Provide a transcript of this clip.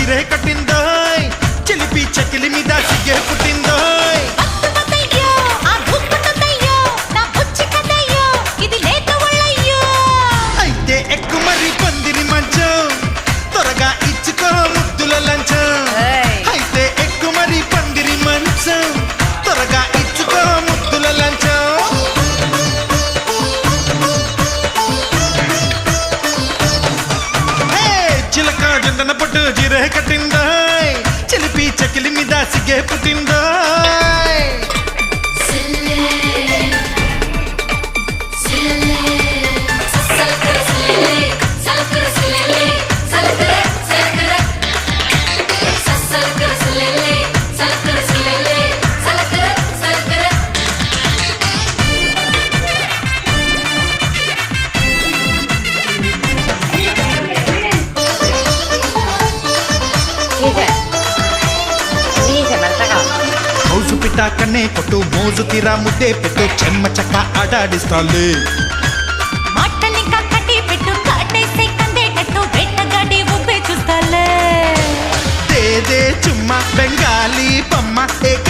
జిరే కట్టిందోయ్ చిలిపి చకిలి మీద సిగ్గే పుట్టిందోయ్ అయితే ఎక్కు మరి పందిరి మంచం త్వరగా ఇచ్చుకో ముద్దుల లంచం అయితే ఎక్కు మరి పందిరి మంచం త్వరగా ఇచ్చుకో ముద్దుల లంచం చిలక జండన పట్టు జిరే కట్టిందోయ్ చిలిపి చకిలి మీద సిగ్గే పుట్టిందోయ్ మౌజు పిట్ట కన్నే కొట్టు మోజు తీరా ముద్దే పెట్టు చెమ్మ చక్క ఆడాడిస్తాలే దేదే చుమ్మ బెంగాలీ బొమ్మ ఏక